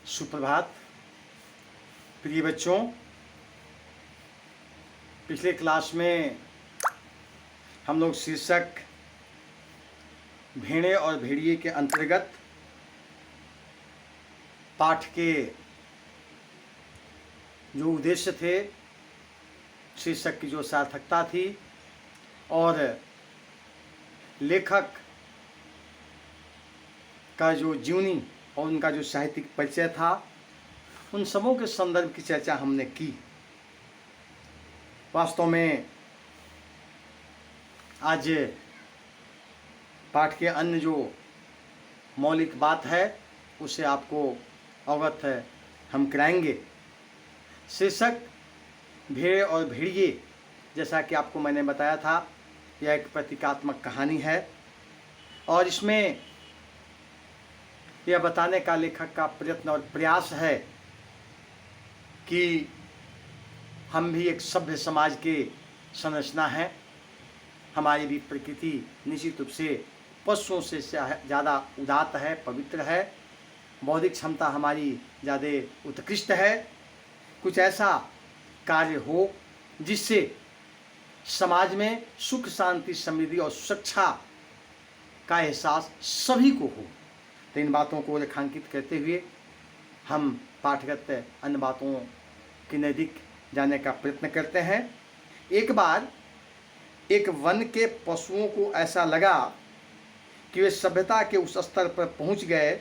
सुप्रभात प्रिय बच्चों। पिछले क्लास में हम लोग शीर्षक भेड़े और भेड़िए के अंतर्गत पाठ के जो उद्देश्य थे, शीर्षक की जो सार्थकता थी और लेखक का जो जीवनी और उनका जो साहित्यिक परिचय था, उन सबों के संदर्भ की चर्चा हमने की। वास्तव में आज पाठ के अन्य जो मौलिक बात है उसे आपको अवगत हम कराएंगे। शीर्षक भेड़ और भेड़िए, जैसा कि आपको मैंने बताया था, यह एक प्रतीकात्मक कहानी है और इसमें यह बताने का लेखक का प्रयत्न और प्रयास है कि हम भी एक सभ्य समाज के संरचना हैं। हमारी भी प्रकृति निश्चित रूप से पशुओं से ज़्यादा उदात्त है, पवित्र है। बौद्धिक क्षमता हमारी ज़्यादा उत्कृष्ट है। कुछ ऐसा कार्य हो जिससे समाज में सुख, शांति, समृद्धि और सुरक्षा का एहसास सभी को हो। तो इन बातों को रेखांकित करते हुए हम पाठगत अन्य बातों के नज़दीक जाने का प्रयत्न करते हैं। एक बार एक वन के पशुओं को ऐसा लगा कि वे सभ्यता के उस स्तर पर पहुंच गए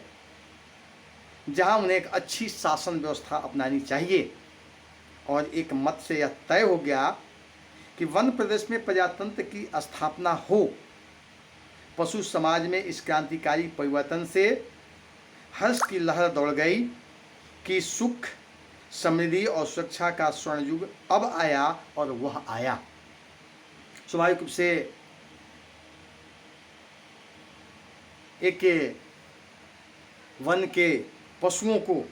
जहां उन्हें एक अच्छी शासन व्यवस्था अपनानी चाहिए और एक मत से यह तय हो गया कि वन प्रदेश में प्रजातंत्र की स्थापना हो। पशु समाज में इस क्रांतिकारी परिवर्तन से हर्ष की लहर दौड़ गई कि सुख, समृद्धि और सुरक्षा का स्वर्ण युग अब आया और वह आया। स्वाभाविक रूप से एक वन के पशुओं को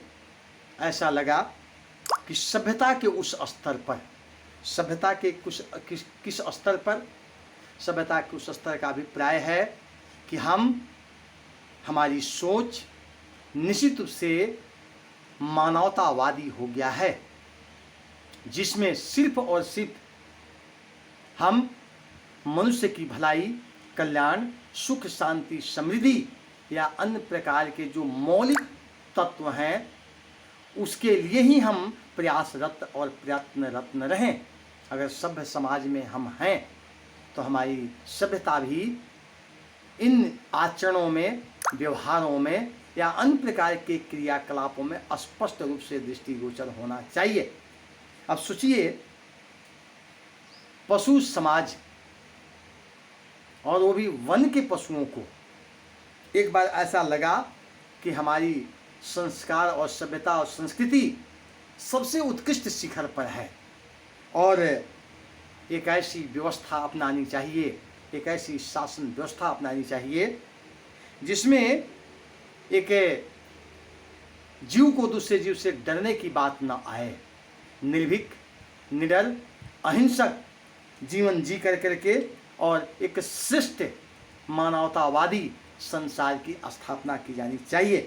ऐसा लगा कि सभ्यता के उस स्तर पर, सभ्यता के किस स्तर पर, सभ्यता के उस स्तर का अभिप्राय है कि हमारी सोच निश्चित रूप से मानवतावादी हो गया है, जिसमें सिर्फ और सिर्फ हम मनुष्य की भलाई, कल्याण, सुख, शांति, समृद्धि या अन्य प्रकार के जो मौलिक तत्व हैं उसके लिए ही हम प्रयासरत और प्रयत्नरत रहें। अगर सभ्य समाज में हम हैं तो हमारी सभ्यता भी इन आचरणों में, व्यवहारों में या अन्य प्रकार के क्रियाकलापों में स्पष्ट रूप से दृष्टिगोचर होना चाहिए। अब सोचिए, पशु समाज और वो भी वन के पशुओं को एक बार ऐसा लगा कि हमारी संस्कार और सभ्यता और संस्कृति सबसे उत्कृष्ट शिखर पर है और एक ऐसी व्यवस्था अपनानी चाहिए, एक ऐसी शासन व्यवस्था अपनानी चाहिए जिसमें एक जीव को दूसरे जीव से डरने की बात न आए। निर्भीक, निडर, अहिंसक जीवन जी करके और एक श्रेष्ठ मानवतावादी संसार की स्थापना की जानी चाहिए।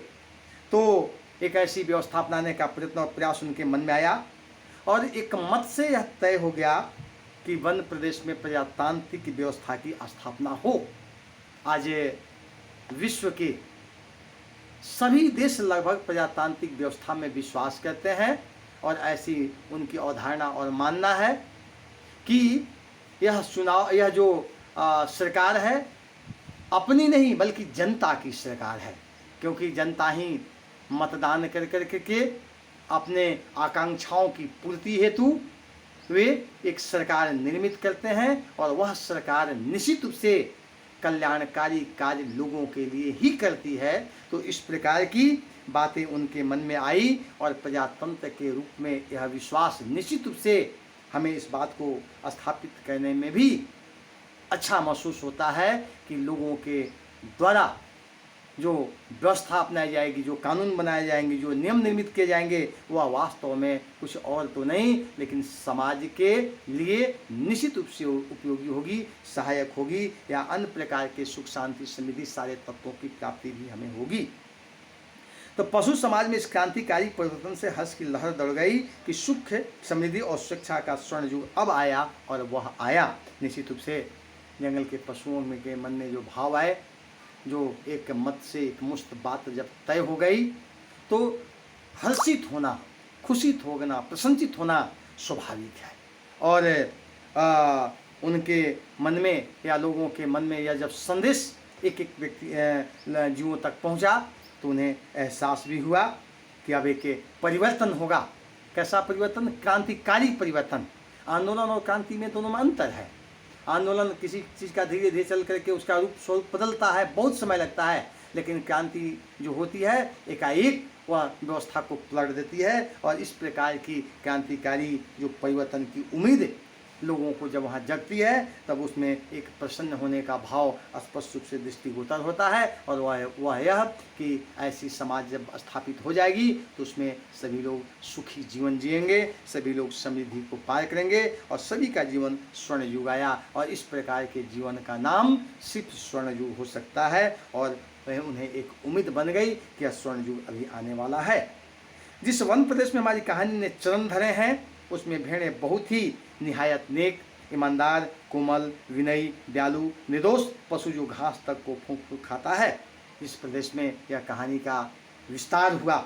तो एक ऐसी व्यवस्था अपनाने का प्रयत्न और प्रयास उनके मन में आया और एक मत से यह तय हो गया कि वन प्रदेश में प्रजातांत्रिक व्यवस्था की स्थापना हो। आज विश्व के सभी देश लगभग प्रजातांत्रिक व्यवस्था में विश्वास करते हैं और ऐसी उनकी अवधारणा और मानना है कि यह जो सरकार है अपनी नहीं बल्कि जनता की सरकार है, क्योंकि जनता ही मतदान करके अपने आकांक्षाओं की पूर्ति हेतु वे एक सरकार निर्मित करते हैं और वह सरकार निश्चित रूप से कल्याणकारी कार्य लोगों के लिए ही करती है। तो इस प्रकार की बातें उनके मन में आई और प्रजातंत्र के रूप में यह विश्वास निश्चित रूप से हमें इस बात को स्थापित करने में भी अच्छा महसूस होता है कि लोगों के द्वारा जो व्यवस्था अपनाई जाएगी, जो कानून बनाए जाएंगे, जो नियम निर्मित किए जाएंगे, वह वास्तव में कुछ और तो नहीं लेकिन समाज के लिए निश्चित रूप से उपयोगी होगी, सहायक होगी या अन्य प्रकार के सुख, शांति, समृद्धि सारे तत्वों की प्राप्ति भी हमें होगी। तो पशु समाज में इस क्रांतिकारी परिवर्तन से हर्ष की लहर दौड़ गई कि सुख, समृद्धि और शिक्षा का स्वर्ण युग अब आया, और वह आया। निश्चित रूप से जंगल के पशुओं में के मन में जो भाव आए, जो एक मत से एक मुश्त बात जब तय हो गई, तो हर्षित होना, खुशित होना, प्रसन्नचित होना स्वाभाविक है। और उनके मन में या लोगों के मन में यह जब संदेश एक एक व्यक्ति जीवों तक पहुंचा, तो उन्हें एहसास भी हुआ कि अब एक परिवर्तन होगा। कैसा परिवर्तन? क्रांतिकारी परिवर्तन। आंदोलन और क्रांति में दोनों में अंतर है। आंदोलन किसी चीज़ का धीरे धीरे चल करके उसका रूप स्वरूप बदलता है, बहुत समय लगता है, लेकिन क्रांति जो होती है एकाएक वह व्यवस्था को पलट देती है। और इस प्रकार की क्रांतिकारी जो परिवर्तन की उम्मीद लोगों को जब वहाँ जगती है, तब उसमें एक प्रसन्न होने का भाव स्पष्ट रूप से दृष्टिगोचर होता है। और वह यह कि ऐसी समाज जब स्थापित हो जाएगी, तो उसमें सभी लोग सुखी जीवन जिएंगे, सभी लोग समृद्धि को पार करेंगे, और सभी का जीवन स्वर्ण युग आया। और इस प्रकार के जीवन का नाम सिर्फ स्वर्ण युग हो सकता है। और वह उन्हें एक उम्मीद बन गई कि यह स्वर्ण युग अभी आने वाला है। जिस वन प्रदेश में हमारी कहानी ने चरण धरे हैं, उसमें भेड़ें बहुत ही निहायत नेक, ईमानदार, कोमल, विनयी, दयालु, निर्दोष पशु जो घास तक को फूंक फूंक खाता है। जिस प्रदेश में यह कहानी का विस्तार हुआ,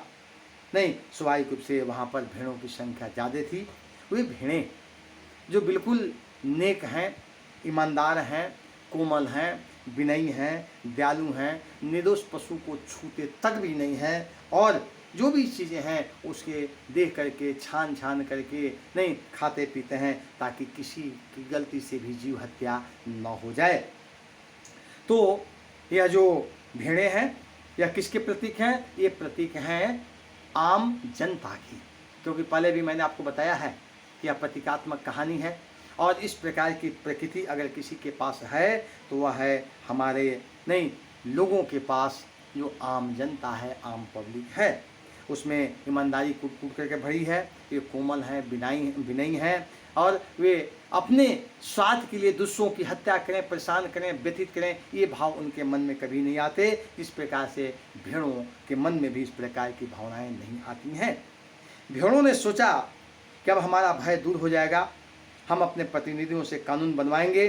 नहीं, स्वाभाविक रूप से वहाँ पर भेड़ों की संख्या ज़्यादा थी। वे भेड़ें जो बिल्कुल नेक हैं, ईमानदार हैं, कोमल हैं, विनयी हैं, दयालु हैं, निर्दोष पशु को छूते तक भी नहीं हैं, और जो भी चीज़ें हैं उसके देख करके छान छान करके नहीं खाते पीते हैं, ताकि किसी की गलती से भी जीव हत्या न हो जाए। तो यह जो भेड़ें हैं, यह किसके प्रतीक हैं? ये प्रतीक हैं आम जनता की, क्योंकि पहले भी मैंने आपको बताया है कि यह प्रतीकात्मक कहानी है। और इस प्रकार की प्रकृति अगर किसी के पास है, तो वह है हमारे नहीं लोगों के पास जो आम जनता है, आम पब्लिक है। उसमें ईमानदारी कूट कूट करके भरी है, ये कोमल हैं, विनयी हैं, और वे अपने स्वार्थ के लिए दूसरों की हत्या करें, परेशान करें, व्यथित करें, ये भाव उनके मन में कभी नहीं आते। इस प्रकार से भेड़ों के मन में भी इस प्रकार की भावनाएं नहीं आती हैं। भेड़ों ने सोचा कि अब हमारा भय दूर हो जाएगा, हम अपने प्रतिनिधियों से कानून बनवाएंगे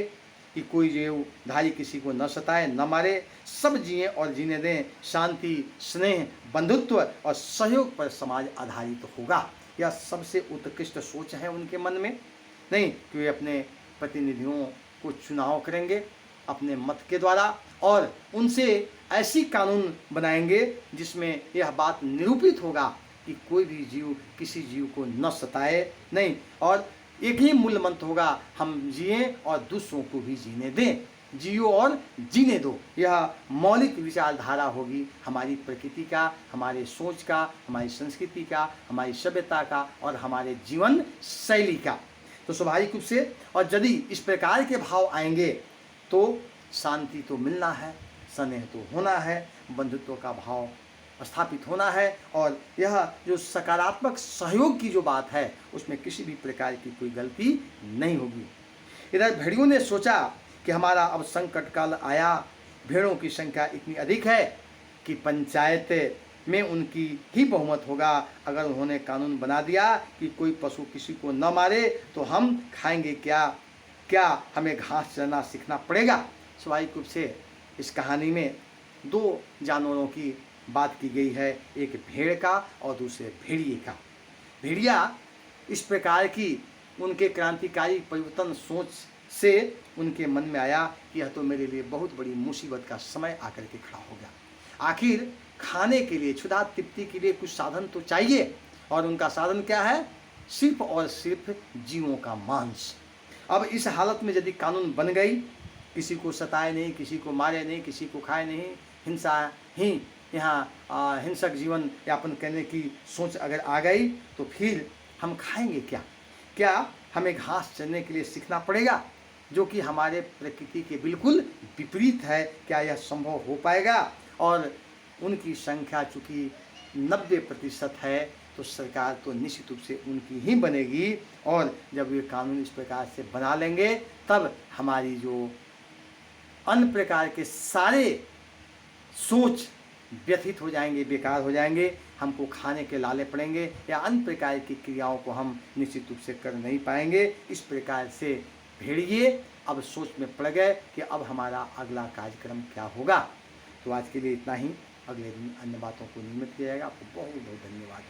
कि कोई जीवधारी किसी को न सताए, न मारे, सब जिए और जीने दें, शांति, स्नेह, बंधुत्व और सहयोग पर समाज आधारित होगा। यह सबसे उत्कृष्ट सोच है उनके मन में, नहीं कि वे अपने प्रतिनिधियों को चुनाव करेंगे अपने मत के द्वारा, और उनसे ऐसी कानून बनाएंगे जिसमें यह बात निरूपित होगा कि कोई भी जीव किसी जीव को न सताए, नहीं, और एक ही मूल मंत्र होगा, हम जिए और दूसरों को भी जीने दें, जियो और जीने दो। यह मौलिक विचारधारा होगी हमारी प्रकृति का, हमारे सोच का, हमारी संस्कृति का, हमारी सभ्यता का और हमारे जीवन शैली का। तो स्वाभाविक रूप से और यदि इस प्रकार के भाव आएंगे तो शांति तो मिलना है, स्नेह तो होना है, बंधुत्व का भाव स्थापित होना है, और यह जो सकारात्मक सहयोग की जो बात है उसमें किसी भी प्रकार की कोई गलती नहीं होगी। इधर भेड़ियों ने सोचा कि हमारा अब संकट काल आया, भेड़ों की संख्या इतनी अधिक है कि पंचायत में उनकी ही बहुमत होगा। अगर उन्होंने कानून बना दिया कि कोई पशु किसी को न मारे तो हम खाएंगे क्या, क्या हमें घास चरना सीखना पड़ेगा। स्वाभाविक रूप से इस कहानी में दो जानवरों की बात की गई है, एक भेड़ का और दूसरे भेड़िए का। भेड़िया इस प्रकार की उनके क्रांतिकारी परिवर्तन सोच से उनके मन में आया कि यह तो मेरे लिए बहुत बड़ी मुसीबत का समय आकर के खड़ा हो गया। आखिर खाने के लिए, क्षुधा तृप्ति के लिए कुछ साधन तो चाहिए, और उनका साधन क्या है? सिर्फ और सिर्फ जीवों का मांस। अब इस हालत में यदि कानून बन गई, किसी को सताए नहीं, किसी को मारे नहीं, किसी को खाए नहीं, हिंसा ही यहाँ हिंसक जीवन यापन करने की सोच अगर आ गई, तो फिर हम खाएंगे क्या? क्या हमें घास चरने के लिए सीखना पड़ेगा, जो कि हमारे प्रकृति के बिल्कुल विपरीत है? क्या यह संभव हो पाएगा? और उनकी संख्या चूँकि 90% है, तो सरकार तो निश्चित रूप से उनकी ही बनेगी, और जब वे कानून इस प्रकार से बना लेंगे, तब हमारी जो अन्य प्रकार के सारे सोच व्यथित हो जाएंगे, बेकार हो जाएंगे, हमको खाने के लाले पड़ेंगे या अन्य प्रकार की क्रियाओं को हम निश्चित रूप से कर नहीं पाएंगे। इस प्रकार से भेड़िए अब सोच में पड़ गए कि अब हमारा अगला कार्यक्रम क्या होगा। तो आज के लिए इतना ही, अगले दिन अन्य बातों को नियमित किया जाएगा। आपको बहुत बहुत धन्यवाद।